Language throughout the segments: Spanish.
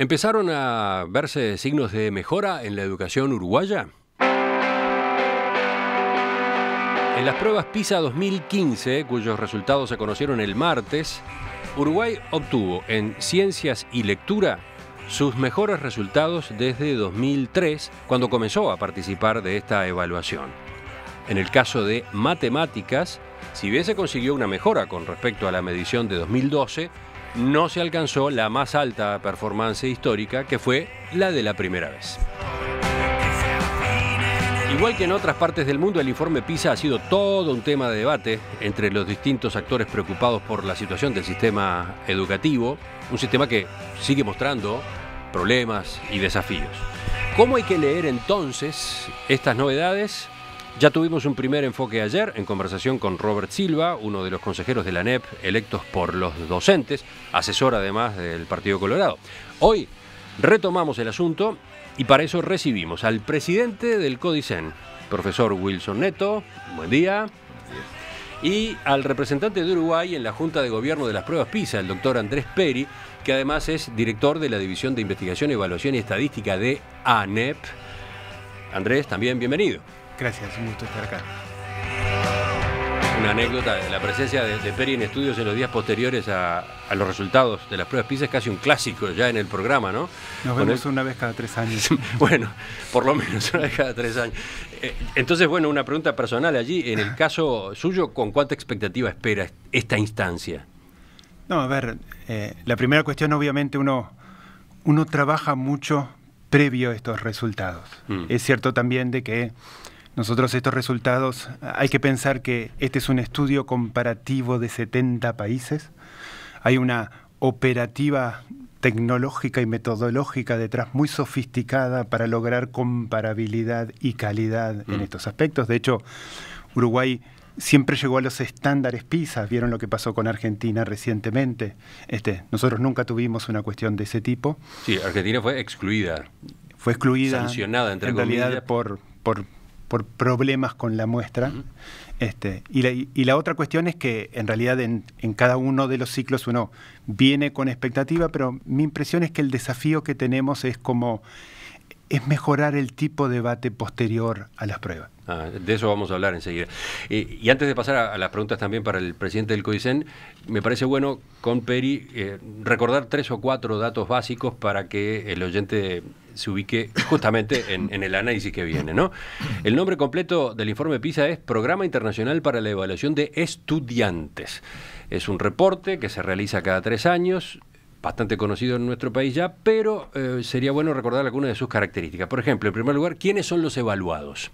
¿Empezaron a verse signos de mejora en la educación uruguaya? En las pruebas PISA 2015, cuyos resultados se conocieron el martes, Uruguay obtuvo en ciencias y lectura sus mejores resultados desde 2003, cuando comenzó a participar de esta evaluación. En el caso de matemáticas, si bien se consiguió una mejora con respecto a la medición de 2012, no se alcanzó la más alta performance histórica, que fue la de la primera vez. Igual que en otras partes del mundo, el informe PISA ha sido todo un tema de debate entre los distintos actores preocupados por la situación del sistema educativo, un sistema que sigue mostrando problemas y desafíos. ¿Cómo hay que leer entonces estas novedades? Ya tuvimos un primer enfoque ayer en conversación con Robert Silva, uno de los consejeros de la ANEP electos por los docentes, asesor además del Partido Colorado. Hoy retomamos el asunto y para eso recibimos al presidente del CODICEN, profesor Wilson Neto, buen día, y al representante de Uruguay en la Junta de Gobierno de las Pruebas PISA, el doctor Andrés Peri, que además es director de la División de Investigación, Evaluación y Estadística de ANEP. Andrés, también bienvenido. Gracias, un gusto estar acá. Una anécdota, la presencia de Peri en estudios en los días posteriores a los resultados de las pruebas PISA es casi un clásico ya en el programa, ¿no? Nos vemos una vez cada 3 años. Bueno, por lo menos una vez cada 3 años. Entonces, bueno, una pregunta personal allí. En el caso suyo, ¿con cuánta expectativa espera esta instancia? No, a ver, la primera cuestión, obviamente, uno trabaja mucho previo a estos resultados. Es cierto también de que nosotros estos resultados, hay que pensar que este es un estudio comparativo de 70 países. Hay una operativa tecnológica y metodológica detrás muy sofisticada para lograr comparabilidad y calidad en estos aspectos. De hecho, Uruguay siempre llegó a los estándares PISA. ¿Vieron lo que pasó con Argentina recientemente? Nosotros nunca tuvimos una cuestión de ese tipo. Sí, Argentina fue excluida. Fue excluida, sancionada, entre comillas, realidad por problemas con la muestra. Y la otra cuestión es que en realidad en cada uno de los ciclos uno viene con expectativa, pero mi impresión es que el desafío que tenemos es mejorar el tipo de debate posterior a las pruebas. De eso vamos a hablar enseguida. Y antes de pasar a las preguntas también para el presidente del CODICEN, me parece bueno con Peri recordar 3 o 4 datos básicos para que el oyente se ubique justamente en el análisis que viene, ¿no? El nombre completo del informe PISA es Programa Internacional para la Evaluación de Estudiantes. Es un reporte que se realiza cada 3 años, bastante conocido en nuestro país ya, pero sería bueno recordar algunas de sus características. Por ejemplo, en primer lugar, ¿quiénes son los evaluados?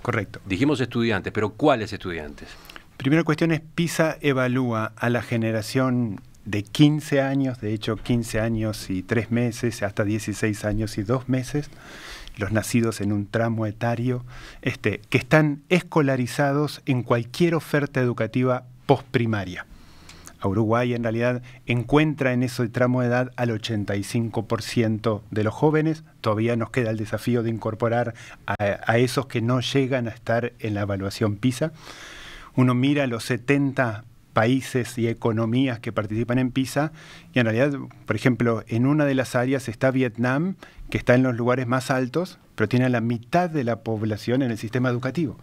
Correcto. Dijimos estudiantes, pero ¿cuáles estudiantes? Primera cuestión es, PISA evalúa a la generación de 15 años, de hecho 15 años y 3 meses, hasta 16 años y 2 meses, los nacidos en un tramo etario, que están escolarizados en cualquier oferta educativa postprimaria. A Uruguay en realidad encuentra en ese tramo de edad al 85% de los jóvenes. Todavía nos queda el desafío de incorporar a esos que no llegan a estar en la evaluación PISA. Uno mira los 70 países y economías que participan en PISA y en realidad, por ejemplo, en una de las áreas está Vietnam, que está en los lugares más altos, pero tiene a la mitad de la población en el sistema educativo.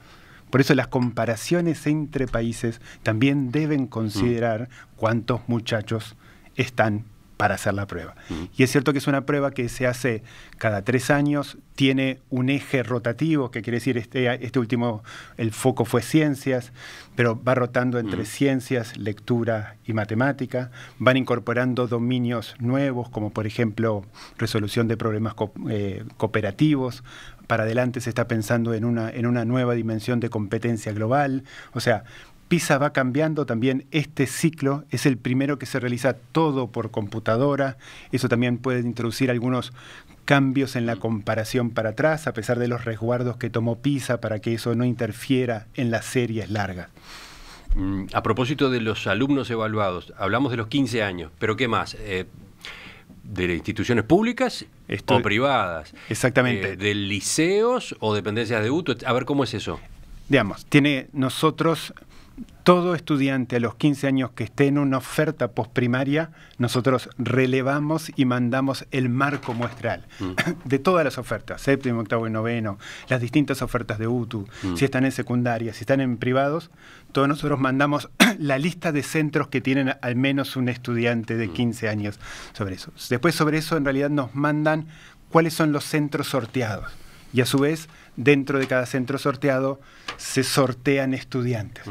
Por eso las comparaciones entre países también deben considerar cuántos muchachos están para hacer la prueba. Y es cierto que es una prueba que se hace cada 3 años, tiene un eje rotativo, que quiere decir este último, el foco fue ciencias, pero va rotando entre ciencias, lectura y matemática, van incorporando dominios nuevos, como por ejemplo resolución de problemas cooperativos. Para adelante se está pensando en una nueva dimensión de competencia global. O sea, PISA va cambiando también. Este ciclo es el primero que se realiza todo por computadora. Eso también puede introducir algunos cambios en la comparación para atrás, a pesar de los resguardos que tomó PISA para que eso no interfiera en las series largas. A propósito de los alumnos evaluados, hablamos de los 15 años, pero ¿qué más? ¿De instituciones públicas o privadas? Exactamente. ¿De liceos o dependencias de UTU? A ver, ¿cómo es eso? Digamos, nosotros todo estudiante a los 15 años que esté en una oferta postprimaria, nosotros relevamos y mandamos el marco muestral de todas las ofertas, séptimo, octavo y noveno, las distintas ofertas de UTU, si están en secundaria, si están en privados, todos nosotros mandamos la lista de centros que tienen al menos un estudiante de 15 años sobre eso. Después sobre eso en realidad nos mandan cuáles son los centros sorteados. Y a su vez, dentro de cada centro sorteado, se sortean estudiantes,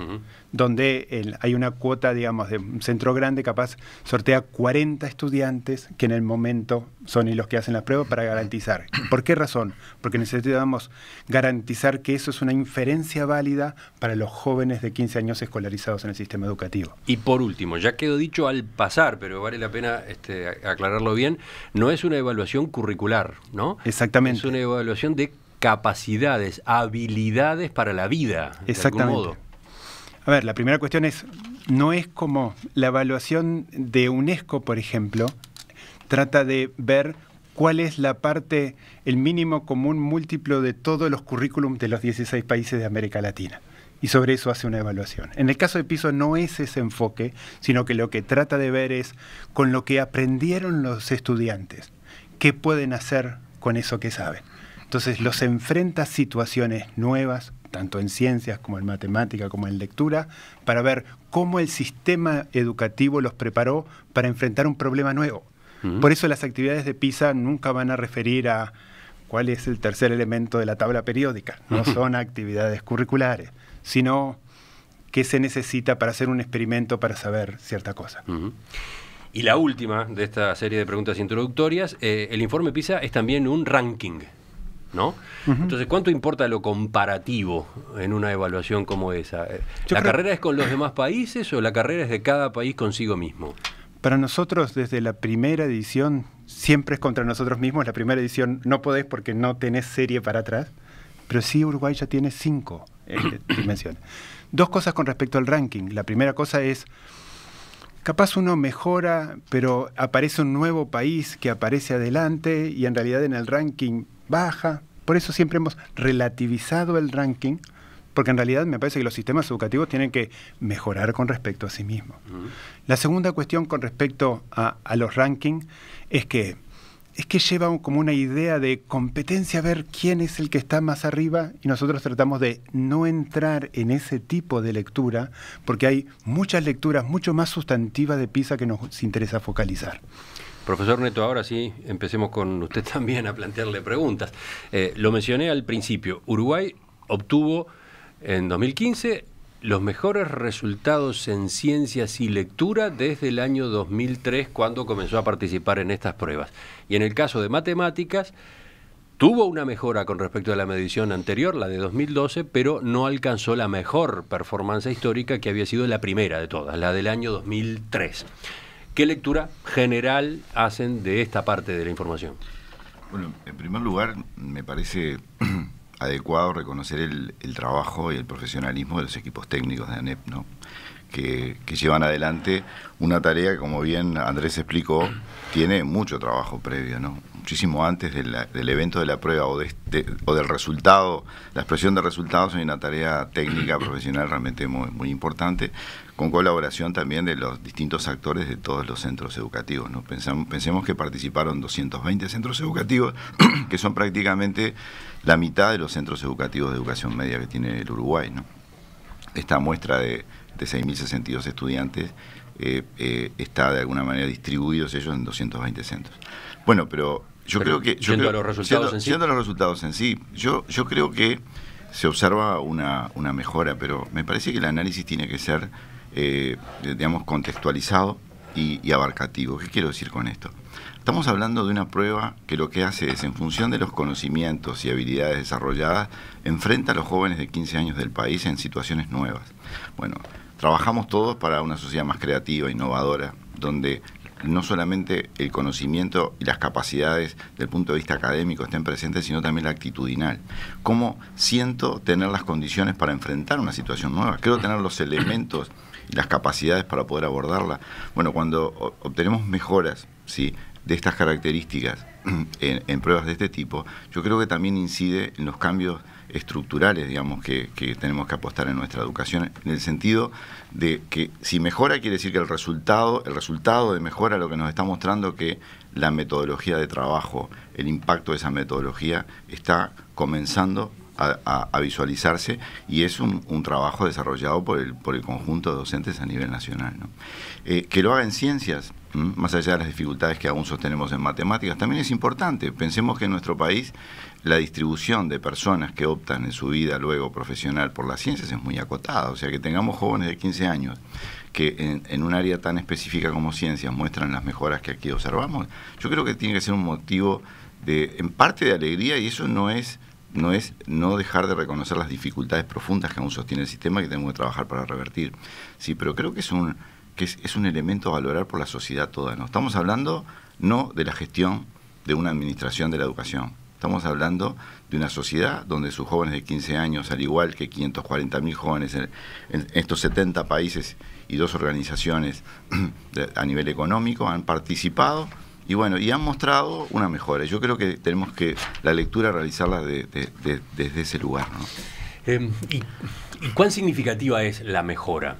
donde hay una cuota, digamos, de un centro grande, capaz sortea 40 estudiantes, que en el momento son los que hacen las pruebas para garantizar. ¿Por qué razón? Porque necesitamos garantizar que eso es una inferencia válida para los jóvenes de 15 años escolarizados en el sistema educativo. Y por último, ya quedó dicho al pasar, pero vale la pena aclararlo bien, no es una evaluación curricular, ¿no? Exactamente. Es una evaluación de capacidades, habilidades para la vida, de algún modo. A ver, la primera cuestión no es como la evaluación de UNESCO, por ejemplo, trata de ver cuál es la parte, el mínimo común múltiplo de todos los currículums de los 16 países de América Latina. Y sobre eso hace una evaluación. En el caso de PISA no es ese enfoque, sino que lo que trata de ver es con lo que aprendieron los estudiantes, qué pueden hacer con eso que saben. Entonces los enfrenta a situaciones nuevas, tanto en ciencias como en matemática, como en lectura, para ver cómo el sistema educativo los preparó para enfrentar un problema nuevo. Por eso las actividades de PISA nunca van a referir a cuál es el tercer elemento de la tabla periódica. No son actividades curriculares, sino qué se necesita para hacer un experimento para saber cierta cosa. Y la última de esta serie de preguntas introductorias, el informe PISA es también un ranking, ¿no? Entonces, ¿cuánto importa lo comparativo en una evaluación como esa? ¿La carrera es con los demás países o la carrera es de cada país consigo mismo? Para nosotros, desde la primera edición, siempre es contra nosotros mismos. La primera edición no podés porque no tenés serie para atrás, pero sí Uruguay ya tiene 5 dimensiones. Dos cosas con respecto al ranking. La primera cosa es, capaz uno mejora, pero aparece un nuevo país que aparece adelante y en realidad en el ranking baja. Por eso siempre hemos relativizado el ranking, porque en realidad me parece que los sistemas educativos tienen que mejorar con respecto a sí mismos. La segunda cuestión con respecto a los rankings es que lleva como una idea de competencia, ver quién es el que está más arriba, y nosotros tratamos de no entrar en ese tipo de lectura, porque hay muchas lecturas mucho más sustantivas de PISA que nos interesa focalizar. Profesor Neto, ahora sí, empecemos con usted también a plantearle preguntas. Lo mencioné al principio, Uruguay obtuvo en 2015 los mejores resultados en ciencias y lectura desde el año 2003, cuando comenzó a participar en estas pruebas. Y en el caso de matemáticas, tuvo una mejora con respecto a la medición anterior, la de 2012, pero no alcanzó la mejor performance histórica, que había sido la primera de todas, la del año 2003. ¿Qué lectura general hacen de esta parte de la información? Bueno, en primer lugar, me parece adecuado reconocer el trabajo y el profesionalismo de los equipos técnicos de ANEP, ¿no? Que llevan adelante una tarea que, como bien Andrés explicó, tiene mucho trabajo previo, ¿no? Muchísimo antes del evento de la prueba o del resultado, la expresión de resultados, hay una tarea técnica, profesional realmente muy importante, con colaboración también de los distintos actores de todos los centros educativos, ¿no? Pensemos que participaron 220 centros educativos, que son prácticamente la mitad de los centros educativos de educación media que tiene el Uruguay, ¿no? Esta muestra de 6.062 estudiantes está de alguna manera distribuidos ellos en 220 centros. Bueno, pero creo que... Yendo a los resultados en sí, yo creo que se observa una mejora, pero me parece que el análisis tiene que ser, digamos, contextualizado y abarcativo. ¿Qué quiero decir con esto? Estamos hablando de una prueba que lo que hace es, en función de los conocimientos y habilidades desarrolladas, enfrenta a los jóvenes de 15 años del país en situaciones nuevas. Bueno, trabajamos todos para una sociedad más creativa, innovadora, donde no solamente el conocimiento y las capacidades del punto de vista académico estén presentes, sino también la actitudinal. ¿Cómo siento tener las condiciones para enfrentar una situación nueva? Creo tener los elementos y las capacidades para poder abordarla. Bueno, cuando obtenemos mejoras, ¿sí?, de estas características en pruebas de este tipo, yo creo que también incide en los cambios estructurales, digamos, que tenemos que apostar en nuestra educación, en el sentido de que si mejora quiere decir que el resultado de mejora lo que nos está mostrando que la metodología de trabajo, el impacto de esa metodología está comenzando a visualizarse, y es un trabajo desarrollado por el conjunto de docentes a nivel nacional, ¿no? Que lo haga en ciencias, más allá de las dificultades que aún sostenemos en matemáticas, también es importante. Pensemos que en nuestro país la distribución de personas que optan en su vida luego profesional por las ciencias es muy acotada, o sea que tengamos jóvenes de 15 años que en un área tan específica como ciencias muestran las mejoras que aquí observamos. Yo creo que tiene que ser un motivo en parte de alegría, y eso no es no dejar de reconocer las dificultades profundas que aún sostiene el sistema, que tenemos que trabajar para revertir. Sí, pero creo que es un elemento a valorar por la sociedad toda, ¿no? Estamos hablando no de la gestión de una administración de la educación, estamos hablando de una sociedad donde sus jóvenes de 15 años, al igual que 540.000 jóvenes en estos 70 países y 2 organizaciones a nivel económico, han participado y bueno, y han mostrado una mejora. Yo creo que tenemos que la lectura realizarla desde ese lugar, ¿no? ¿Y cuán significativa es la mejora?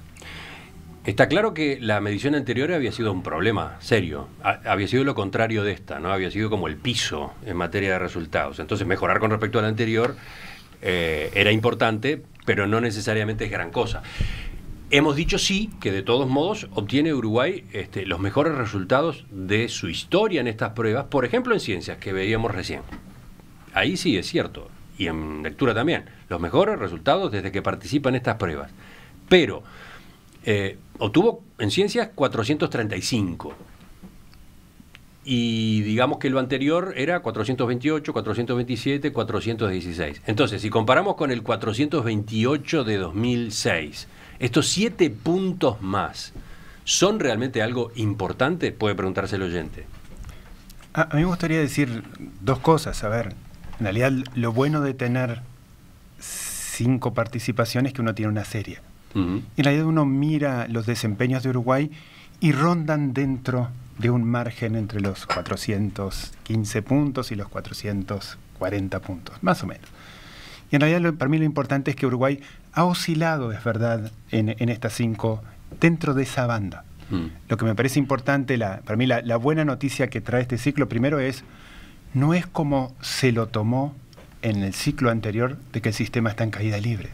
Está claro que la medición anterior había sido un problema serio, había sido lo contrario de esta, ¿no? Había sido como el piso en materia de resultados. Entonces mejorar con respecto a la anterior era importante, pero no necesariamente es gran cosa. Hemos dicho sí que de todos modos obtiene Uruguay los mejores resultados de su historia en estas pruebas, por ejemplo en ciencias, que veíamos recién. Ahí sí es cierto, y en lectura también, los mejores resultados desde que participa en estas pruebas. Pero obtuvo en ciencias 435, y digamos que lo anterior era 428, 427, 416. Entonces, si comparamos con el 428 de 2006, estos 7 puntos más, ¿son realmente algo importante? Puede preguntarse el oyente. A mí me gustaría decir 2 cosas. A ver, en realidad lo bueno de tener 5 participaciones es que uno tiene una serie. En realidad uno mira los desempeños de Uruguay y rondan dentro de un margen entre los 415 puntos y los 440 puntos, más o menos. Y en realidad para mí lo importante es que Uruguay ha oscilado, es verdad, en estas 5, dentro de esa banda. Lo que me parece importante, para mí la buena noticia que trae este ciclo, primero no es como se lo tomó en el ciclo anterior de que el sistema está en caída libre.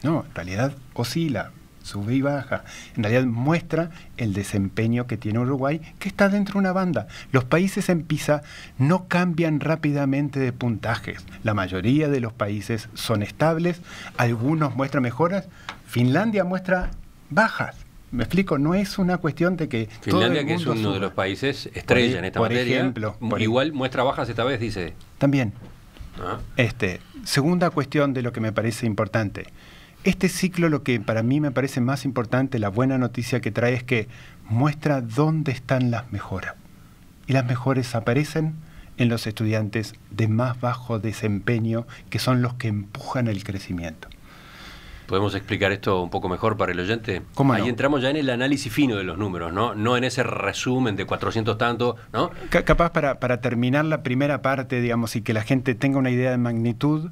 No, en realidad oscila, sube y baja. En realidad muestra el desempeño que tiene Uruguay, que está dentro de una banda. Los países en PISA no cambian rápidamente de puntajes. La mayoría de los países son estables, algunos muestran mejoras, Finlandia muestra bajas. Me explico, no es una cuestión de que Finlandia, todo el mundo que es uno de los países estrella en esta materia, ejemplo, igual muestra bajas esta vez, dice. También. Segunda cuestión de lo que me parece importante. Este ciclo, lo que para mí me parece más importante, la buena noticia que trae es que muestra dónde están las mejoras. Y las mejoras aparecen en los estudiantes de más bajo desempeño, que son los que empujan el crecimiento. ¿Podemos explicar esto un poco mejor para el oyente? ¿Cómo no? Ahí entramos ya en el análisis fino de los números, ¿no? No en ese resumen de 400 tanto, ¿no? Capaz para terminar la primera parte, digamos, y que la gente tenga una idea de magnitud,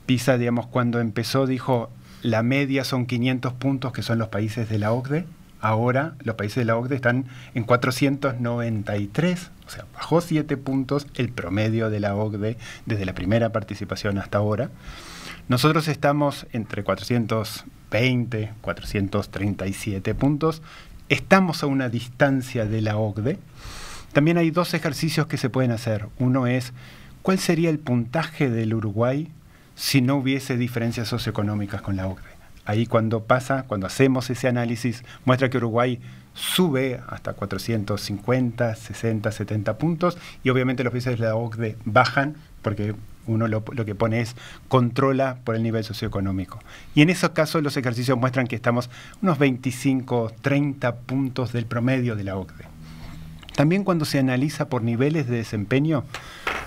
PISA, digamos, cuando empezó dijo, la media son 500 puntos, que son los países de la OCDE. Ahora los países de la OCDE están en 493, o sea, bajó 7 puntos el promedio de la OCDE desde la primera participación hasta ahora. Nosotros estamos entre 420, 437 puntos. Estamos a una distancia de la OCDE. También hay 2 ejercicios que se pueden hacer. Uno es, ¿cuál sería el puntaje del Uruguay si no hubiese diferencias socioeconómicas con la OCDE? Ahí cuando hacemos ese análisis, muestra que Uruguay sube hasta 450, 60, 70 puntos, y obviamente los países de la OCDE bajan porque uno lo que pone es controla por el nivel socioeconómico. Y en esos casos los ejercicios muestran que estamos unos 25, 30 puntos del promedio de la OCDE. También cuando se analiza por niveles de desempeño,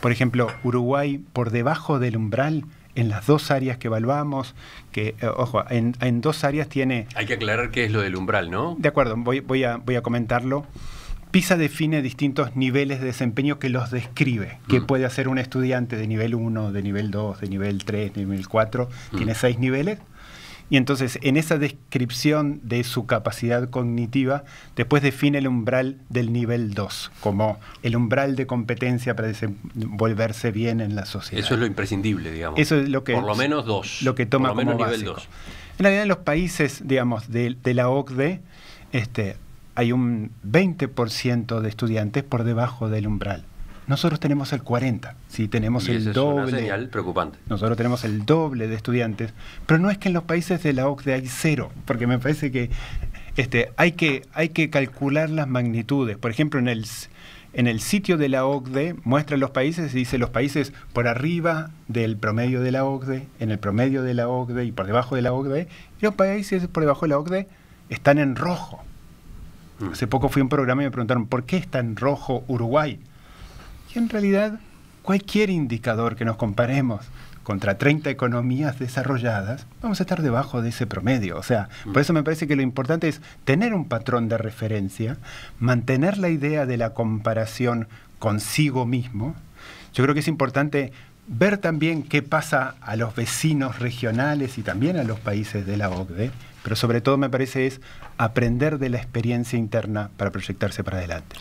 por ejemplo, Uruguay por debajo del umbral en las 2 áreas que evaluamos, que, ojo, en 2 áreas tiene... Hay que aclarar qué es lo del umbral, ¿no? De acuerdo, voy a comentarlo. PISA define distintos niveles de desempeño que los describe, que puede hacer un estudiante de nivel 1, de nivel 2, de nivel 3, de nivel 4, tiene 6 niveles, y entonces en esa descripción de su capacidad cognitiva, después define el umbral del nivel 2, como el umbral de competencia para desenvolverse bien en la sociedad. Eso es lo imprescindible, digamos. Eso es lo que, por lo menos 2. Lo que toma por lo menos como nivel básico. 2. En realidad en los países, digamos, de la OCDE, hay un 20% de estudiantes por debajo del umbral. Nosotros tenemos el 40%, sí, tenemos el doble. Es una señal preocupante. Nosotros tenemos el doble de estudiantes, pero no es que en los países de la OCDE hay 0, porque me parece que hay que calcular las magnitudes. Por ejemplo, en el sitio de la OCDE muestra los países y dice los países por arriba del promedio de la OCDE, en el promedio de la OCDE y por debajo de la OCDE, y los países por debajo de la OCDE están en rojo. Hace poco fui a un programa y me preguntaron ¿por qué está en rojo Uruguay? Y en realidad cualquier indicador que nos comparemos contra 30 economías desarrolladas, vamos a estar debajo de ese promedio. O sea, por eso me parece que lo importante es tener un patrón de referencia, mantener la idea de la comparación consigo mismo. Yo creo que es importante ver también qué pasa a los vecinos regionales y también a los países de la OCDE, pero sobre todo me parece es aprender de la experiencia interna para proyectarse para adelante.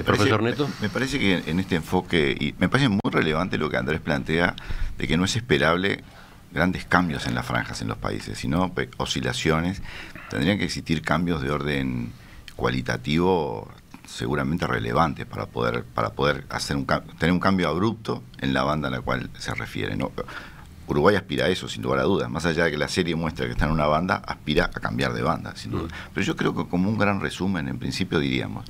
Profesor Neto. Me parece que en este enfoque, y me parece muy relevante lo que Andrés plantea, de que no es esperable grandes cambios en las franjas en los países, sino oscilaciones. Tendrían que existir cambios de orden cualitativo seguramente relevantes para poder hacer tener un cambio abrupto en la banda a la cual se refiere, ¿no? Uruguay aspira a eso, sin lugar a dudas. Más allá de que la serie muestra que está en una banda, aspira a cambiar de banda, sin duda. Pero yo creo que como un gran resumen, en principio diríamos,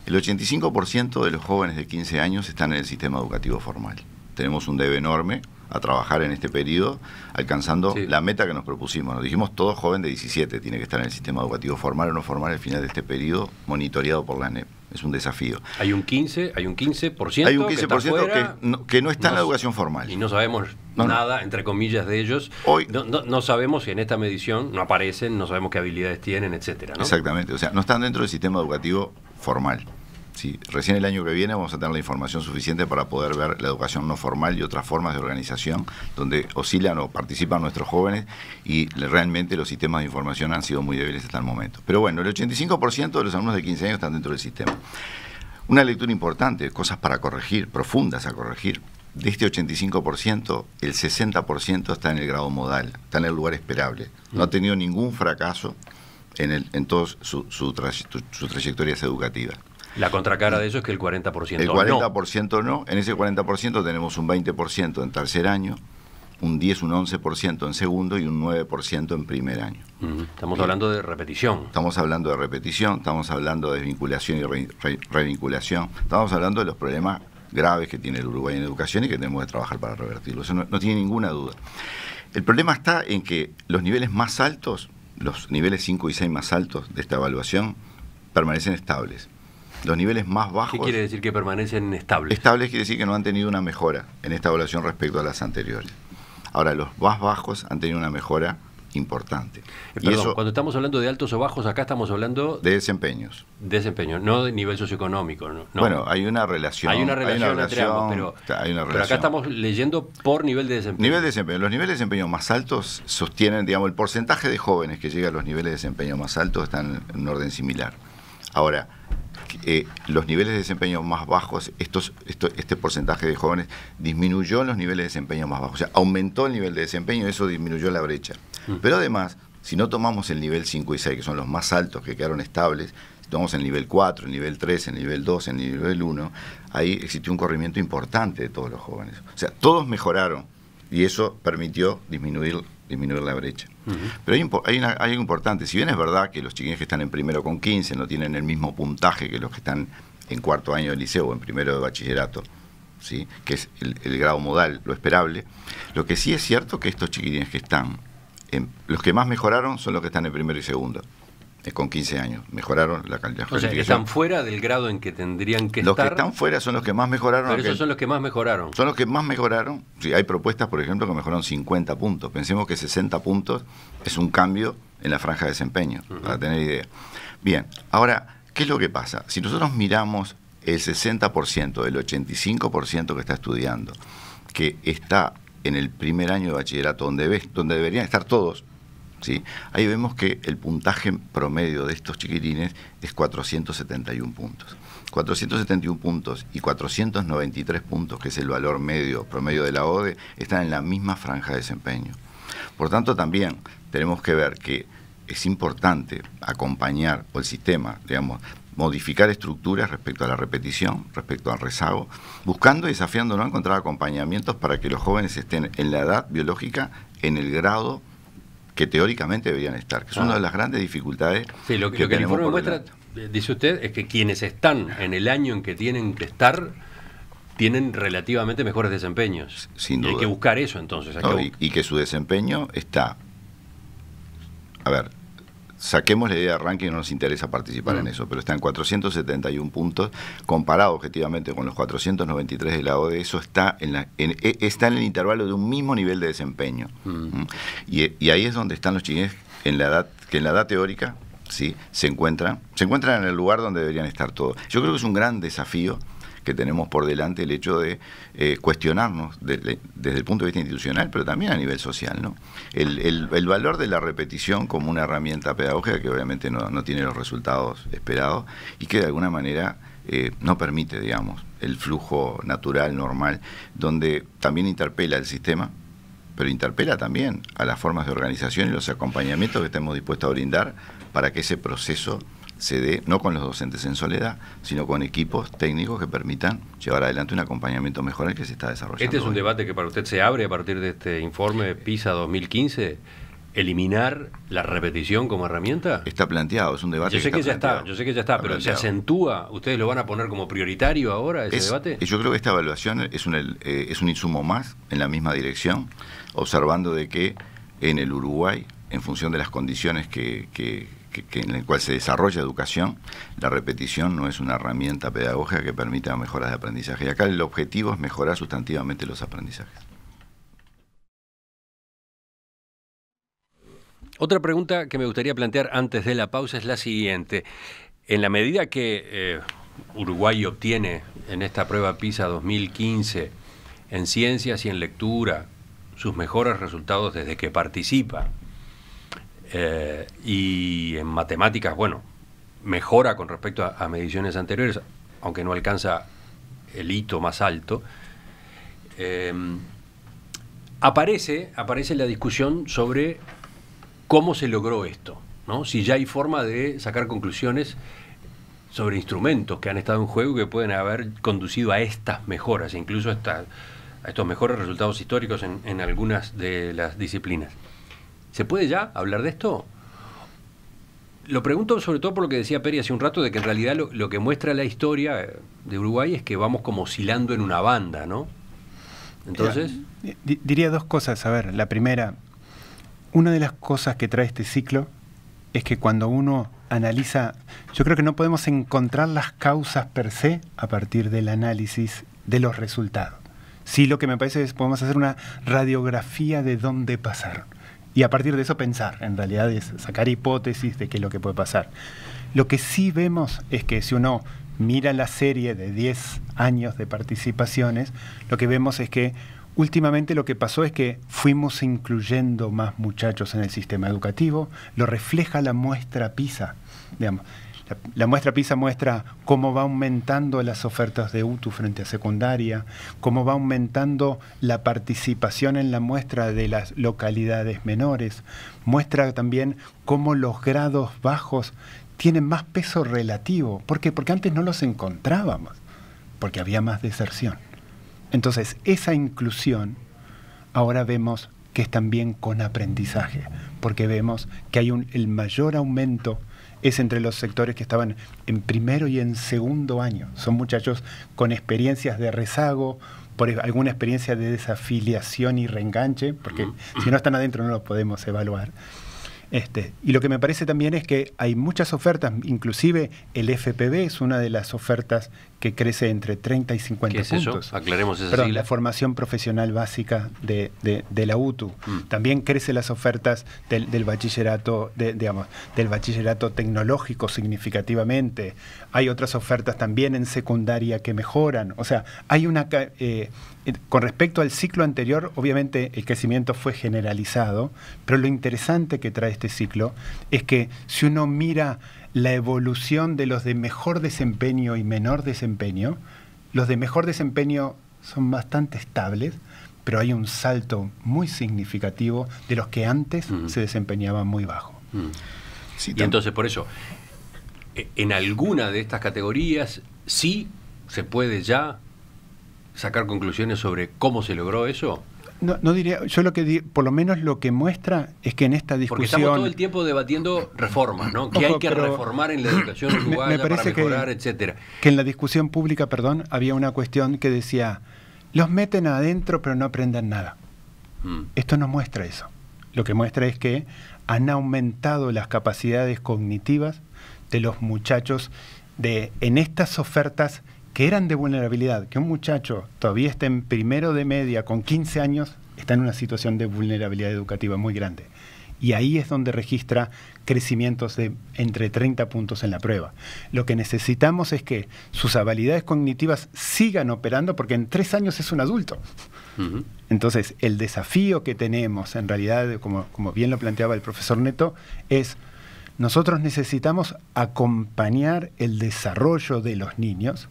el 85% de los jóvenes de 15 años están en el sistema educativo formal. Tenemos un debe enorme a trabajar en este periodo, alcanzando la meta que nos propusimos. Nos dijimos, todo joven de 17 tiene que estar en el sistema educativo formal o no formal al final de este periodo, monitoreado por la ANEP. Es un desafío. Hay un 15% hay un 15% que está fuera, que no está en la educación formal. Y no sabemos nada, entre comillas, de ellos. Hoy, no sabemos si en esta medición no aparecen, no sabemos qué habilidades tienen, etcétera, ¿no? Exactamente. O sea, no están dentro del sistema educativo formal. Sí, recién el año que viene vamos a tener la información suficiente para poder ver la educación no formal y otras formas de organización donde oscilan o participan nuestros jóvenes y realmente los sistemas de información han sido muy débiles hasta el momento. Pero bueno, el 85% de los alumnos de 15 años están dentro del sistema. Una lectura importante, cosas para corregir, profundas a corregir. De este 85%, el 60% está en el grado modal, está en el lugar esperable. No ha tenido ningún fracaso en toda su trayectoria educativa. La contracara de eso es que el 40% el 40% no. En ese 40% tenemos un 20% en tercer año, un 10, un 11% en segundo y un 9% en primer año. Estamos hablando de repetición. Estamos hablando de repetición, estamos hablando de desvinculación y revinculación. Estamos hablando de los problemas graves que tiene el Uruguay en educación y que tenemos que trabajar para revertirlo. Eso no tiene ninguna duda. El problema está en que los niveles más altos, los niveles 5 y 6 más altos de esta evaluación, permanecen estables. Los niveles más bajos... ¿Qué quiere decir que permanecen estables? Estables quiere decir que no han tenido una mejora en esta evaluación respecto a las anteriores. Ahora, los más bajos han tenido una mejora importante. Perdón, eso, cuando estamos hablando de altos o bajos, acá estamos hablando... de desempeños. Desempeño, no de nivel socioeconómico. No. Bueno, hay una relación. Hay una relación entre ambos, pero acá estamos leyendo por nivel de desempeño. Nivel de desempeño. Los niveles de desempeño más altos sostienen, digamos, el porcentaje de jóvenes que llega a los niveles de desempeño más altos están en un orden similar. Ahora, los niveles de desempeño más bajos, este porcentaje de jóvenes disminuyó en los niveles de desempeño más bajos. O sea, aumentó el nivel de desempeño y eso disminuyó la brecha. Pero además, si no tomamos el nivel 5 y 6, que son los más altos, que quedaron estables, si tomamos el nivel 4, el nivel 3, el nivel 2, el nivel 1, ahí existió un corrimiento importante de todos los jóvenes. O sea, todos mejoraron y eso permitió disminuir la brecha. Pero hay algo importante. Si bien es verdad que los chiquines que están en primero con 15 no tienen el mismo puntaje que los que están en cuarto año de liceo o en primero de bachillerato, ¿sí?, que es el grado modal, lo esperable, lo que sí es cierto que estos chiquilines que están, los que más mejoraron son los que están en primero y segundo, con 15 años. Mejoraron la calidad. O sea, que están fuera del grado en que tendrían que los estar. Los que están fuera son los que más mejoraron. Pero esos son los que más mejoraron. Son los que más mejoraron. Sí, hay propuestas, por ejemplo, que mejoraron 50 puntos. Pensemos que 60 puntos es un cambio en la franja de desempeño, para tener idea. Bien, ahora, ¿qué es lo que pasa? Si nosotros miramos el 60% del 85% que está estudiando, que está en el primer año de bachillerato, donde deberían estar todos, ¿sí? Ahí vemos que el puntaje promedio de estos chiquilines es 471 puntos. 471 puntos y 493 puntos, que es el valor promedio de la ODE, están en la misma franja de desempeño. Por tanto, también tenemos que ver que es importante acompañar, o el sistema, digamos, modificar estructuras respecto a la repetición, respecto al rezago, buscando y desafiando no encontrar acompañamientos para que los jóvenes estén en la edad biológica, en el grado que teóricamente deberían estar, que es una de las grandes dificultades sí, lo que el informe muestra, dice usted, es que quienes están en el año en que tienen que estar tienen relativamente mejores desempeños. Sin duda. Y hay que buscar eso entonces. Y que su desempeño está... A ver, saquemos la idea de ranking, no nos interesa participar en eso, pero está en 471 puntos, comparado objetivamente con los 493 de la ODE, eso está está en el intervalo de un mismo nivel de desempeño. Y ahí es donde están los chiquines que en la edad teórica, ¿sí? se encuentran en el lugar donde deberían estar todos. Yo creo que es un gran desafío que tenemos por delante el hecho de cuestionarnos desde el punto de vista institucional, pero también a nivel social, ¿no? El valor de la repetición como una herramienta pedagógica que obviamente no tiene los resultados esperados y que de alguna manera no permite, digamos, el flujo natural, normal, donde también interpela el sistema, pero interpela también a las formas de organización y los acompañamientos que estemos dispuestos a brindar para que ese proceso se dé, no con los docentes en soledad, sino con equipos técnicos que permitan llevar adelante un acompañamiento mejor al que se está desarrollando. ¿Este es un hoy. debate que para usted se abre a partir de este informe PISA 2015? ¿Eliminar la repetición como herramienta? Está planteado, es un debate yo sé que ya está, pero planteado. ¿se acentúa? ¿Ustedes lo van a poner como prioritario ahora, ese debate? Yo creo que esta evaluación es un insumo más en la misma dirección, observando de que en el Uruguay, en función de las condiciones en el cual se desarrolla educación, la repetición no es una herramienta pedagógica que permita mejoras de aprendizaje. Y acá el objetivo es mejorar sustantivamente los aprendizajes. Otra pregunta que me gustaría plantear antes de la pausa es la siguiente. En la medida que Uruguay obtiene en esta prueba PISA 2015 en ciencias y en lectura sus mejores resultados desde que participa, y en matemáticas, bueno, mejora con respecto a mediciones anteriores, aunque no alcanza el hito más alto, aparece la discusión sobre cómo se logró esto, ¿no? Si ya hay forma de sacar conclusiones sobre instrumentos que han estado en juego que pueden haber conducido a estas mejoras, incluso a estos mejores resultados históricos en algunas de las disciplinas. ¿Se puede ya hablar de esto? Lo pregunto sobre todo por lo que decía Peri hace un rato, de que en realidad lo que muestra la historia de Uruguay es que vamos como oscilando en una banda, ¿no? Entonces... Diría dos cosas. A ver, la primera, una de las cosas que trae este ciclo es que cuando uno analiza, yo creo que no podemos encontrar las causas per se a partir del análisis de los resultados. Sí, lo que me parece es que podemos hacer una radiografía de dónde pasaron. Y a partir de eso pensar, en realidad es sacar hipótesis de qué es lo que puede pasar. Lo que sí vemos es que si uno mira la serie de 10 años de participaciones, lo que vemos es que últimamente lo que pasó es que fuimos incluyendo más muchachos en el sistema educativo, lo refleja la muestra PISA, digamos. La muestra PISA muestra cómo va aumentando las ofertas de UTU frente a secundaria, cómo va aumentando la participación en la muestra de las localidades menores, muestra también cómo los grados bajos tienen más peso relativo. ¿Por qué? Porque antes no los encontrábamos, porque había más deserción. Entonces, esa inclusión ahora vemos que es también con aprendizaje, porque vemos que hay el mayor aumento es entre los sectores que estaban en primero y en segundo año. Son muchachos con experiencias de rezago, por alguna experiencia de desafiliación y reenganche, porque si no están adentro no los podemos evaluar. Y lo que me parece también es que hay muchas ofertas, inclusive el FPB es una de las ofertas que crece entre 30 y 50 ¿Qué es puntos. eso? Aclaremos esa Perdón, sigla. la formación profesional básica de la UTU. También crecen las ofertas del bachillerato, del bachillerato tecnológico significativamente. Hay otras ofertas también en secundaria que mejoran. O sea, hay una... con respecto al ciclo anterior, obviamente el crecimiento fue generalizado, pero lo interesante que trae este ciclo es que si uno mira la evolución de los de mejor desempeño y menor desempeño, los de mejor desempeño son bastante estables, pero hay un salto muy significativo de los que antes se desempeñaban muy bajo. Sí, y entonces, por eso, en alguna de estas categorías sí se puede ya sacar conclusiones sobre cómo se logró eso. No diría, yo por lo menos lo que muestra es que en esta discusión... Porque estamos todo el tiempo debatiendo reformas, ¿no? Que hay que reformar en la educación uruguaya para mejorar, etcétera. Que en la discusión pública, había una cuestión que decía, los meten adentro pero no aprenden nada. Esto no muestra eso. Lo que muestra es que han aumentado las capacidades cognitivas de los muchachos en estas ofertas que eran de vulnerabilidad, que un muchacho todavía está en primero de media con 15 años, está en una situación de vulnerabilidad educativa muy grande. Y ahí es donde registra crecimientos de entre 30 puntos en la prueba. Lo que necesitamos es que sus habilidades cognitivas sigan operando, porque en 3 años es un adulto. Entonces, el desafío que tenemos, en realidad, como bien lo planteaba el profesor Neto, es nosotros necesitamos acompañar el desarrollo de los niños,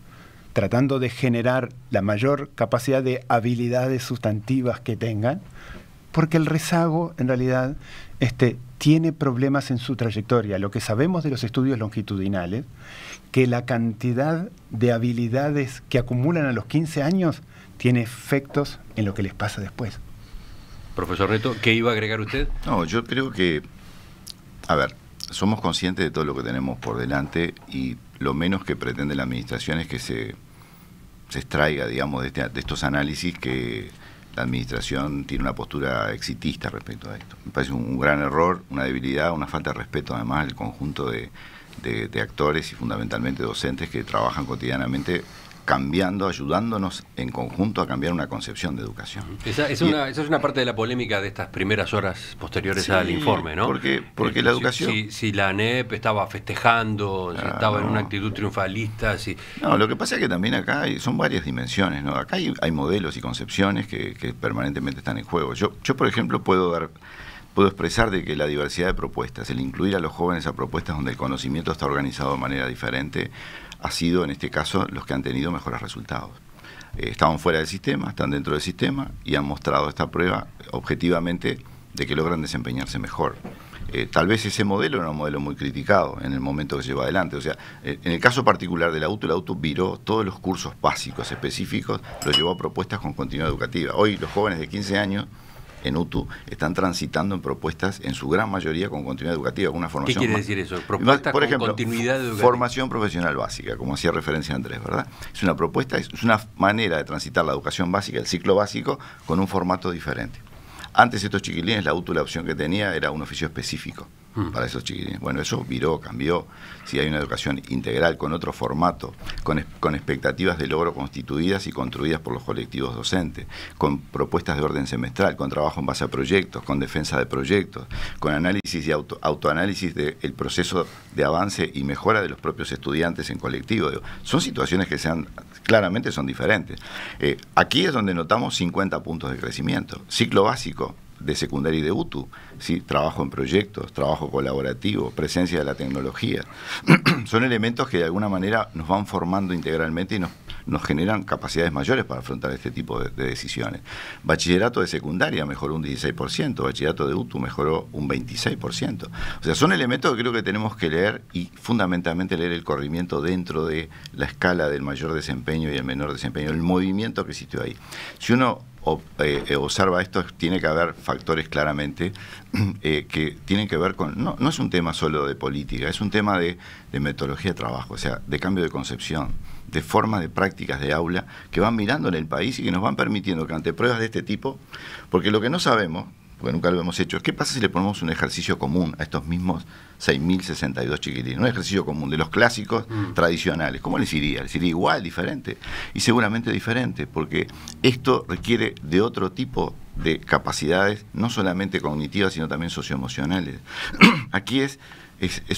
tratando de generar la mayor capacidad de habilidades sustantivas que tengan, porque el rezago, en realidad, tiene problemas en su trayectoria. Lo que sabemos de los estudios longitudinales, que la cantidad de habilidades que acumulan a los 15 años tiene efectos en lo que les pasa después. Profesor Neto, ¿qué iba a agregar usted? No, yo creo que, a ver, somos conscientes de todo lo que tenemos por delante y lo menos que pretende la administración es que se extraiga, digamos, de estos análisis que la administración tiene una postura exitista respecto a esto. Me parece un gran error, una debilidad, una falta de respeto además al conjunto de actores y fundamentalmente docentes que trabajan cotidianamente cambiando, ayudándonos en conjunto a cambiar una concepción de educación. Esa es una parte de la polémica de estas primeras horas posteriores al informe, ¿no? Porque la educación... Si la ANEP estaba festejando, si estaba en una actitud triunfalista... No, lo que pasa es que también acá son varias dimensiones, ¿no? Acá hay modelos y concepciones que permanentemente están en juego. Yo por ejemplo, puedo expresar de que la diversidad de propuestas, el incluir a los jóvenes a propuestas donde el conocimiento está organizado de manera diferente, ha sido, en este caso, los que han tenido mejores resultados. Estaban fuera del sistema, están dentro del sistema y han mostrado esta prueba objetivamente de que logran desempeñarse mejor. Tal vez ese modelo era un modelo muy criticado en el momento que se llevó adelante. O sea, en el caso particular de la UTU viró todos los cursos básicos específicos, los llevó a propuestas con continuidad educativa. Hoy los jóvenes de 15 años en UTU están transitando en propuestas, en su gran mayoría, con continuidad educativa, con una formación... ¿Qué quiere decir eso? Propuestas por ejemplo, con continuidad educativa. Formación profesional básica, como hacía referencia Andrés, ¿verdad? Es una propuesta, es una manera de transitar la educación básica, el ciclo básico, con un formato diferente. Antes estos chiquilines, la UTU, la opción que tenía era un oficio específico para esos chiquilines. Bueno, eso viró, cambió. Si hay una educación integral con otro formato, con expectativas de logro constituidas y construidas por los colectivos docentes, con propuestas de orden semestral, con trabajo en base a proyectos, con defensa de proyectos, con análisis y autoanálisis del proceso de avance y mejora de los propios estudiantes en colectivo. Son situaciones que claramente son diferentes. Aquí es donde notamos 50 puntos de crecimiento. Ciclo básico de secundaria y de UTU, ¿sí? Trabajo en proyectos, trabajo colaborativo, presencia de la tecnología. Son elementos que de alguna manera nos van formando integralmente y nos generan capacidades mayores para afrontar este tipo de decisiones. Bachillerato de secundaria mejoró un 16%, bachillerato de UTU mejoró un 26%. O sea, son elementos que creo que tenemos que leer y fundamentalmente leer el corrimiento dentro de la escala del mayor desempeño y el menor desempeño, el movimiento que existió ahí. Si uno observa esto, tiene que haber factores claramente que tienen que ver con... No es un tema solo de política, es un tema de metodología de trabajo, o sea, de cambio de concepción, de formas de prácticas de aula que van mirando en el país y que nos van permitiendo que ante pruebas de este tipo, porque lo que no sabemos, porque nunca lo hemos hecho. ¿Qué pasa si le ponemos un ejercicio común a estos mismos 6.062 chiquilines? Un ejercicio común de los clásicos tradicionales. ¿Cómo les iría? ¿Les iría igual, diferente? Y seguramente diferente, porque esto requiere de otro tipo de capacidades, no solamente cognitivas, sino también socioemocionales. Aquí es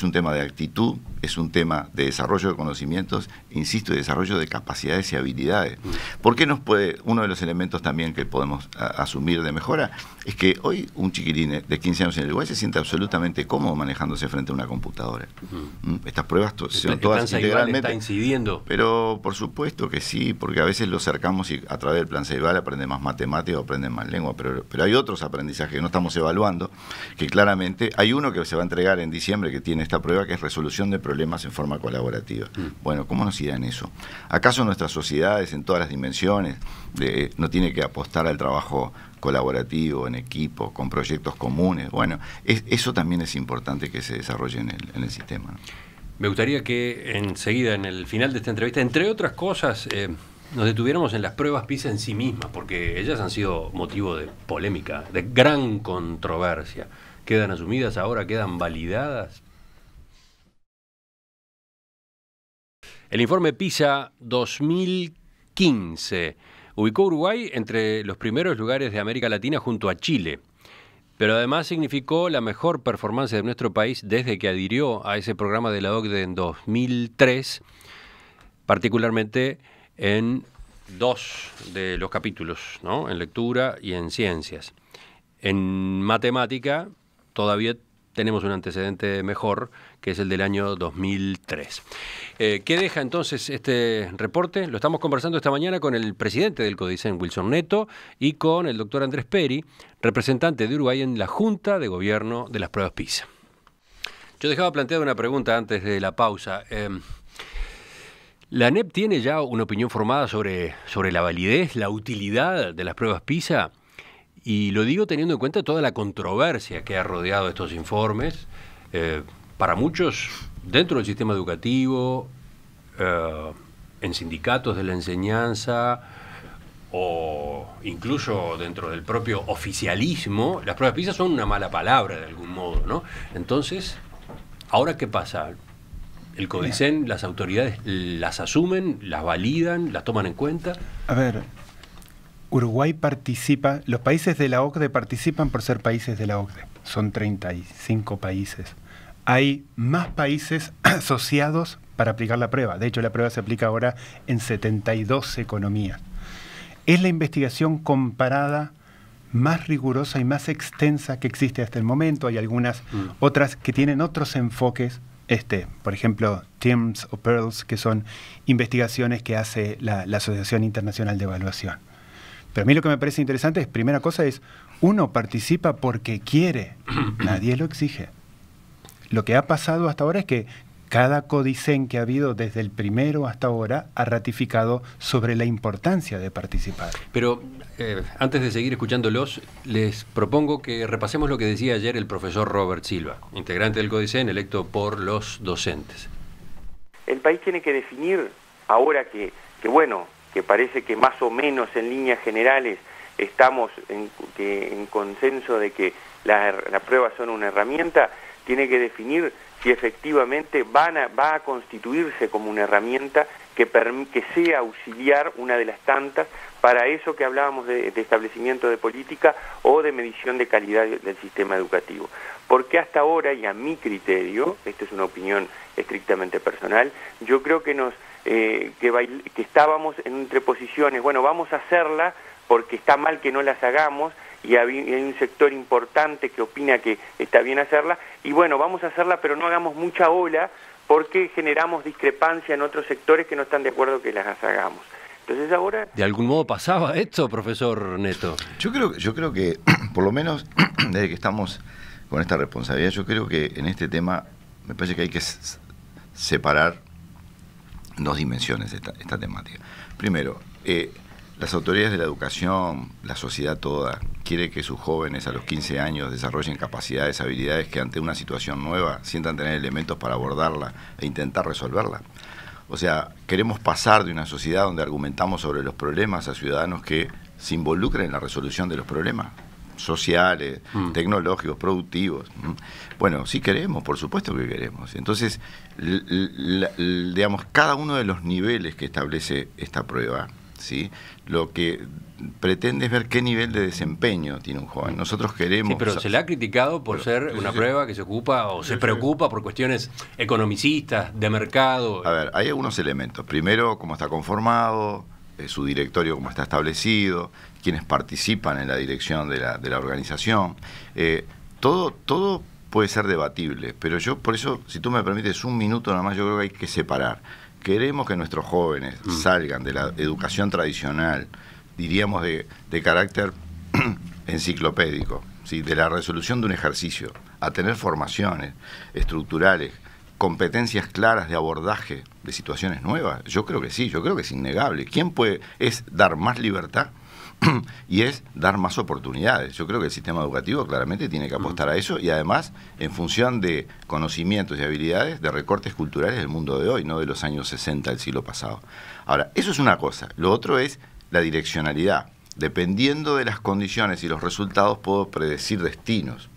un tema de actitud, es un tema de desarrollo de conocimientos, insisto, de desarrollo de capacidades y habilidades. ¿Por qué uno de los elementos también que podemos asumir de mejora es que hoy un chiquilín de 15 años en el Uruguay se siente absolutamente cómodo manejándose frente a una computadora? Estas pruebas son todas integralmente. ¿Está incidiendo? Pero por supuesto que sí, porque a veces lo cercamos y a través del plan Ceibal aprende más matemática o aprende más lengua, pero hay otros aprendizajes que no estamos evaluando, que claramente hay uno que se va a entregar en diciembre que tiene esta prueba, que es resolución de problemas en forma colaborativa. Bueno, ¿cómo nos irá en eso? ¿Acaso nuestras sociedades en todas las dimensiones no tiene que apostar al trabajo colaborativo, en equipo, con proyectos comunes? Bueno, eso también es importante que se desarrolle en el sistema, ¿no? Me gustaría que enseguida, en el final de esta entrevista, entre otras cosas, nos detuviéramos en las pruebas PISA en sí mismas, porque ellas han sido motivo de polémica, de gran controversia. ¿Quedan asumidas ahora? ¿Quedan validadas? El informe PISA 2015 ubicó a Uruguay entre los primeros lugares de América Latina junto a Chile, pero además significó la mejor performance de nuestro país desde que adhirió a ese programa de la OCDE en 2003, particularmente en 2 de los capítulos, ¿no? En lectura y en ciencias. En matemática todavía tenemos un antecedente mejor, que es el del año 2003. ¿Qué deja entonces este reporte? Lo estamos conversando esta mañana con el presidente del CODICEN, Wilson Neto, y con el doctor Andrés Peri, representante de Uruguay en la Junta de Gobierno de las Pruebas PISA. Yo dejaba planteada una pregunta antes de la pausa. ¿La ANEP tiene ya una opinión formada sobre la validez, la utilidad de las pruebas PISA? Y lo digo teniendo en cuenta toda la controversia que ha rodeado estos informes. Para muchos, dentro del sistema educativo, en sindicatos de la enseñanza o incluso dentro del propio oficialismo, las pruebas PISA son una mala palabra de algún modo, ¿no? Entonces, ¿ahora qué pasa? ¿El CODICEN, las autoridades las asumen, las validan, las toman en cuenta? A ver, Uruguay participa, los países de la OCDE participan por ser países de la OCDE, son 35 países. Hay más países asociados para aplicar la prueba, de hecho la prueba se aplica ahora en 72 economías. Es la investigación comparada más rigurosa y más extensa que existe hasta el momento. Hay algunas otras que tienen otros enfoques, por ejemplo, TIMSS o PEARLS, que son investigaciones que hace la Asociación Internacional de Evaluación. Pero a mí lo que me parece interesante es, primera cosa es, uno participa porque quiere, nadie lo exige. Lo que ha pasado hasta ahora es que cada CODICEN que ha habido desde el primero hasta ahora ha ratificado sobre la importancia de participar. Pero antes de seguir escuchándolos, les propongo que repasemos lo que decía ayer el profesor Robert Silva, integrante del CODICEN, electo por los docentes. El país tiene que definir, ahora que parece que más o menos en líneas generales estamos en consenso de que las pruebas son una herramienta, tiene que definir si efectivamente va a constituirse como una herramienta que sea auxiliar, una de las tantas, para eso que hablábamos de establecimiento de política o de medición de calidad del sistema educativo. Porque hasta ahora, y a mi criterio, esta es una opinión estrictamente personal, yo creo que que estábamos entre posiciones, bueno, vamos a hacerla porque está mal que no las hagamos, y hay un sector importante que opina que está bien hacerla, y bueno, vamos a hacerla, pero no hagamos mucha ola porque generamos discrepancia en otros sectores que no están de acuerdo que las hagamos. Entonces ahora... ¿De algún modo pasaba esto, profesor Neto? Yo creo que, por lo menos, desde que estamos con esta responsabilidad, yo creo que en este tema me parece que hay que separar 2 dimensiones de esta temática. Primero, las autoridades de la educación, la sociedad toda, quiere que sus jóvenes a los 15 años desarrollen capacidades, habilidades que ante una situación nueva sientan tener elementos para abordarla e intentar resolverla. O sea, queremos pasar de una sociedad donde argumentamos sobre los problemas a ciudadanos que se involucren en la resolución de los problemas. sociales, tecnológicos, productivos. Bueno, sí queremos, por supuesto que queremos. Entonces, digamos, cada uno de los niveles que establece esta prueba, ¿sí?, lo que pretende es ver qué nivel de desempeño tiene un joven. Nosotros queremos... Sí, pero se le ha criticado por ser una prueba que se ocupa o se preocupa por cuestiones economicistas, de mercado. A ver, hay algunos elementos. Primero, cómo está conformado, su directorio cómo está establecido, quienes participan en la dirección de la organización. Todo puede ser debatible, pero yo, por eso, si tú me permites un minuto nada más, yo creo que hay que separar. Queremos que nuestros jóvenes salgan de la educación tradicional, diríamos de carácter enciclopédico, ¿sí?, de la resolución de un ejercicio, a tener formaciones estructurales, competencias claras de abordaje de situaciones nuevas. Yo creo que sí, yo creo que es innegable. ¿Quién puede? Es dar más libertad y es dar más oportunidades. Yo creo que el sistema educativo claramente tiene que apostar a eso, y además en función de conocimientos y habilidades de recortes culturales del mundo de hoy, no de los años 60 del siglo pasado. Ahora, eso es una cosa. Lo otro es la direccionalidad. Dependiendo de las condiciones y los resultados puedo predecir destinos,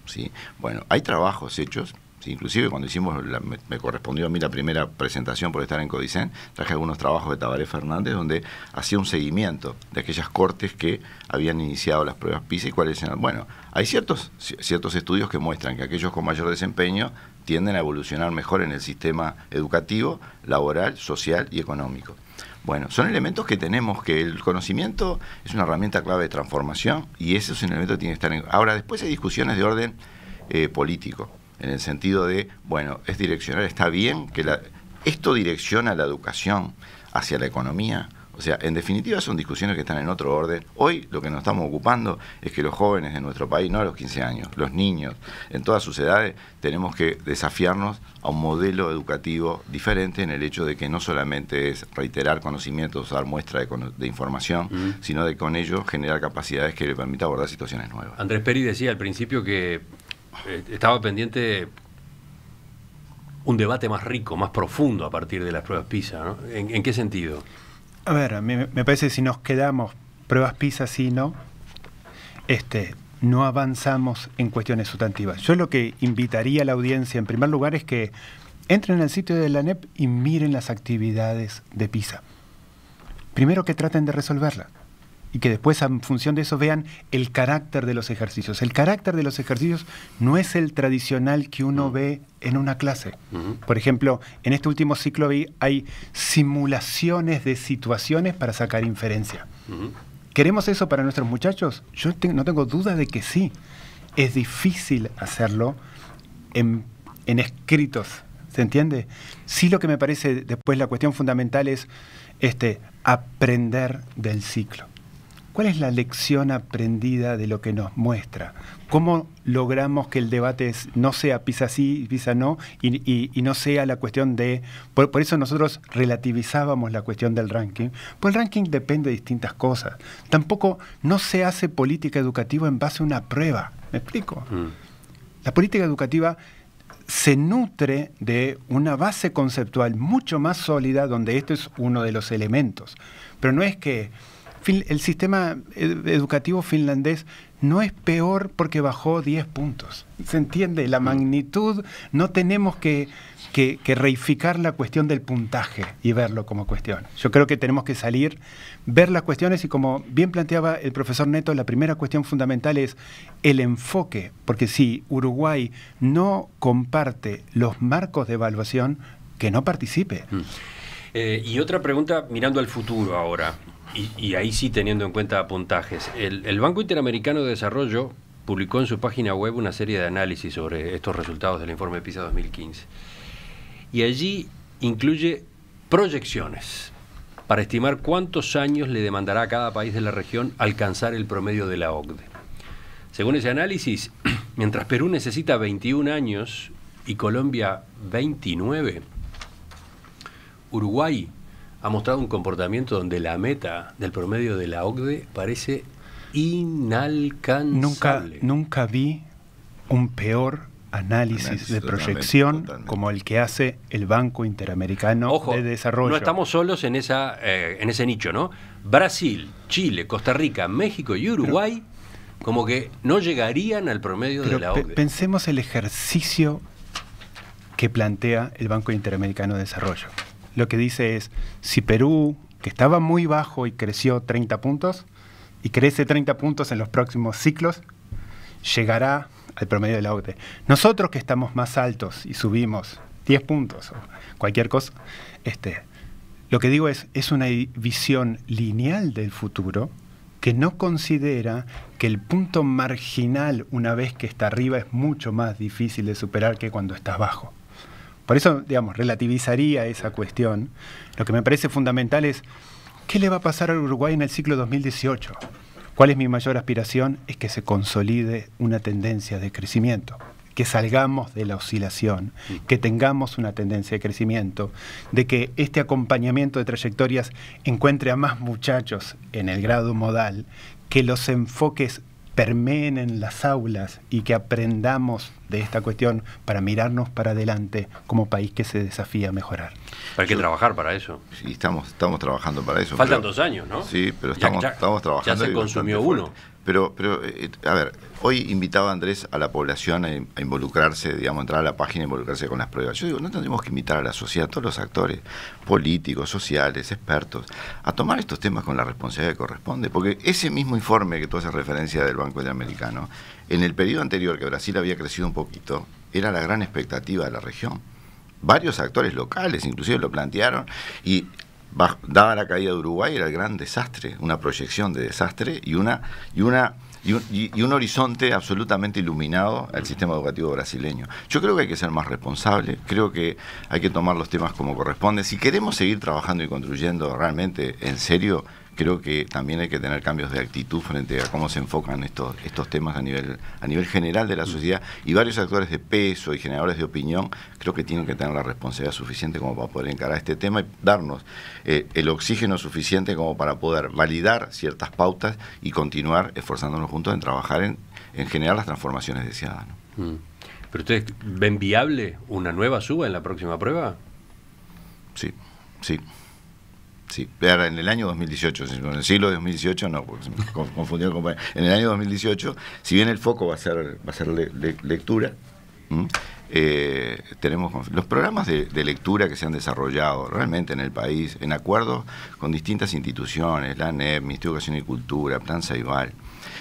¿sí? Bueno, hay trabajos hechos. Sí, inclusive cuando hicimos, me correspondió a mí la primera presentación por estar en Codicen, traje algunos trabajos de Tabaré Fernández donde hacía un seguimiento de aquellas cortes que habían iniciado las pruebas PISA y cuáles eran. Bueno, hay ciertos estudios que muestran que aquellos con mayor desempeño tienden a evolucionar mejor en el sistema educativo, laboral, social y económico. Bueno, son elementos que tenemos, que el conocimiento es una herramienta clave de transformación y ese es un elemento que tiene que estar en... Ahora, después hay discusiones de orden político, en el sentido de, bueno, es direccional, está bien que esto direcciona la educación hacia la economía. O sea, en definitiva son discusiones que están en otro orden. Hoy lo que nos estamos ocupando es que los jóvenes de nuestro país, no a los 15 años, los niños, en todas sus edades, tenemos que desafiarnos a un modelo educativo diferente en el hecho de que no solamente es reiterar conocimientos, dar muestra de información, sino de con ello generar capacidades que le permitan abordar situaciones nuevas. Andrés Peri decía al principio que estaba pendiente un debate más rico, más profundo a partir de las pruebas PISA, ¿no? ¿En qué sentido? A ver, a mí me parece que si nos quedamos pruebas PISA sí, no avanzamos en cuestiones sustantivas. Yo lo que invitaría a la audiencia en primer lugar es que entren al sitio de la ANEP y miren las actividades de PISA. Primero que traten de resolverla. Y que después, en función de eso, vean el carácter de los ejercicios. El carácter de los ejercicios no es el tradicional que uno ve en una clase. Por ejemplo, en este último ciclo hay simulaciones de situaciones para sacar inferencia. ¿Queremos eso para nuestros muchachos? Yo no tengo duda de que sí. Es difícil hacerlo en escritos, ¿se entiende? Sí, lo que me parece después la cuestión fundamental es aprender del ciclo. ¿Cuál es la lección aprendida de lo que nos muestra? ¿Cómo logramos que el debate no sea PISA sí, PISA no, y no sea la cuestión de... Por eso nosotros relativizábamos la cuestión del ranking, pues el ranking depende de distintas cosas. Tampoco no se hace política educativa en base a una prueba. ¿Me explico? La política educativa se nutre de una base conceptual mucho más sólida, donde esto es uno de los elementos. Pero no es que... El sistema educativo finlandés no es peor porque bajó 10 puntos. ¿Se entiende? La magnitud, no tenemos que reificar la cuestión del puntaje y verlo como cuestión. Yo creo que tenemos que salir, ver las cuestiones y, como bien planteaba el profesor Neto, la primera cuestión fundamental es el enfoque, porque si Uruguay no comparte los marcos de evaluación, que no participe. Y otra pregunta mirando al futuro ahora. Y ahí sí teniendo en cuenta puntajes. El Banco Interamericano de Desarrollo publicó en su página web una serie de análisis sobre estos resultados del informe PISA 2015. Y allí incluye proyecciones para estimar cuántos años le demandará a cada país de la región alcanzar el promedio de la OCDE. Según ese análisis, mientras Perú necesita 21 años y Colombia 29, Uruguay ha mostrado un comportamiento donde la meta del promedio de la OCDE parece inalcanzable. Nunca vi un peor análisis de proyección totalmente, como el que hace el Banco Interamericano de Desarrollo. No estamos solos en ese nicho, ¿no? Brasil, Chile, Costa Rica, México y Uruguay como que no llegarían al promedio de la OCDE. Pensemos el ejercicio que plantea el Banco Interamericano de Desarrollo. Lo que dice es, si Perú, que estaba muy bajo y creció 30 puntos, y crece 30 puntos en los próximos ciclos, llegará al promedio de la OCDE. Nosotros que estamos más altos y subimos 10 puntos o cualquier cosa, lo que digo es una visión lineal del futuro que no considera que el punto marginal, una vez que está arriba, es mucho más difícil de superar que cuando está abajo. Por eso, digamos, relativizaría esa cuestión. Lo que me parece fundamental es, ¿qué le va a pasar al Uruguay en el ciclo 2018? ¿Cuál es mi mayor aspiración? Es que se consolide una tendencia de crecimiento, que salgamos de la oscilación, que tengamos una tendencia de crecimiento, de que este acompañamiento de trayectorias encuentre a más muchachos en el grado modal, que los enfoques permeen en las aulas y que aprendamos de esta cuestión para mirarnos para adelante como país que se desafía a mejorar. Hay que trabajar para eso. Sí, estamos trabajando para eso. Faltan 2 años, ¿no? Sí, pero estamos trabajando. Ya se consumió uno. Pero a ver, hoy invitaba a Andrés a la población a involucrarse, digamos, entrar a la página e involucrarse con las pruebas. Yo digo, no tendríamos que invitar a la sociedad, a todos los actores, políticos, sociales, expertos, a tomar estos temas con la responsabilidad que corresponde, porque ese mismo informe que tú haces referencia del Banco Interamericano, en el periodo anterior, que Brasil había crecido un poquito, era la gran expectativa de la región. Varios actores locales inclusive lo plantearon y dada la caída de Uruguay era el gran desastre, una proyección de desastre y un horizonte absolutamente iluminado al sistema educativo brasileño. Yo creo que hay que ser más responsable, creo que hay que tomar los temas como corresponde. Si queremos seguir trabajando y construyendo realmente en serio, creo que también hay que tener cambios de actitud frente a cómo se enfocan estos temas a nivel general de la sociedad, y varios actores de peso y generadores de opinión creo que tienen que tener la responsabilidad suficiente como para poder encarar este tema y darnos el oxígeno suficiente como para poder validar ciertas pautas y continuar esforzándonos juntos en trabajar en generar las transformaciones deseadas, ¿no? ¿Pero ustedes ven viable una nueva suba en la próxima prueba? Sí. Sí, pero en el año 2018, en el siglo de 2018 no, porque se me confundió el compañero. En el año 2018, si bien el foco va a ser lectura, tenemos los programas de lectura que se han desarrollado realmente en el país, en acuerdo con distintas instituciones, la ANEP, Ministerio de Educación y Cultura, Plan Ceibal,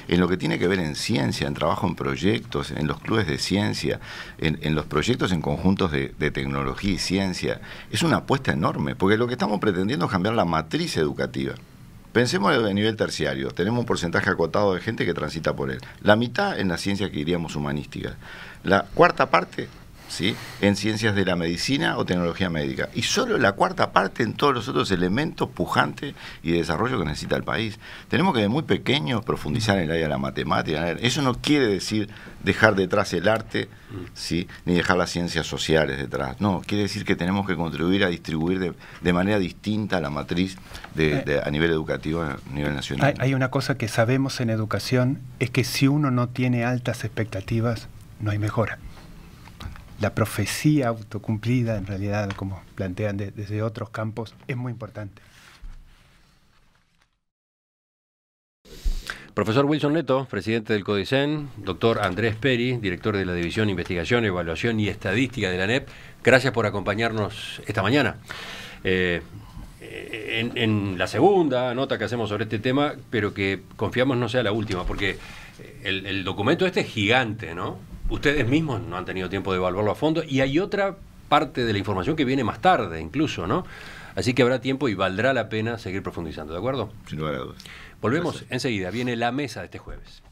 en lo que tiene que ver en ciencia, en trabajo en proyectos, en los clubes de ciencia, en los proyectos en conjuntos de tecnología y ciencia. Es una apuesta enorme, porque lo que estamos pretendiendo es cambiar la matriz educativa. Pensemos a nivel terciario, tenemos un porcentaje acotado de gente que transita por él. La mitad en la ciencia que diríamos humanística. La cuarta parte, ¿sí?, en ciencias de la medicina o tecnología médica, y solo la cuarta parte en todos los otros elementos pujantes y de desarrollo que necesita el país. Tenemos que de muy pequeños profundizar en el área de la matemática. Eso no quiere decir dejar detrás el arte, ¿sí?, ni dejar las ciencias sociales detrás. No, quiere decir que tenemos que contribuir a distribuir de manera distinta la matriz a nivel educativo, a nivel nacional. Hay una cosa que sabemos en educación, es que si uno no tiene altas expectativas, no hay mejora. La profecía autocumplida, en realidad, como plantean desde otros campos, es muy importante. Profesor Wilson Neto, presidente del CODICEN, doctor Andrés Peri, director de la División de Investigación, Evaluación y Estadística de la ANEP, gracias por acompañarnos esta mañana. En la segunda nota que hacemos sobre este tema, pero que confiamos no sea la última, porque el documento este es gigante, ¿no? Ustedes mismos no han tenido tiempo de evaluarlo a fondo y hay otra parte de la información que viene más tarde incluso, ¿no? Así que habrá tiempo y valdrá la pena seguir profundizando, ¿de acuerdo? Sin lugar a dudas. Volvemos enseguida, viene la mesa de este jueves.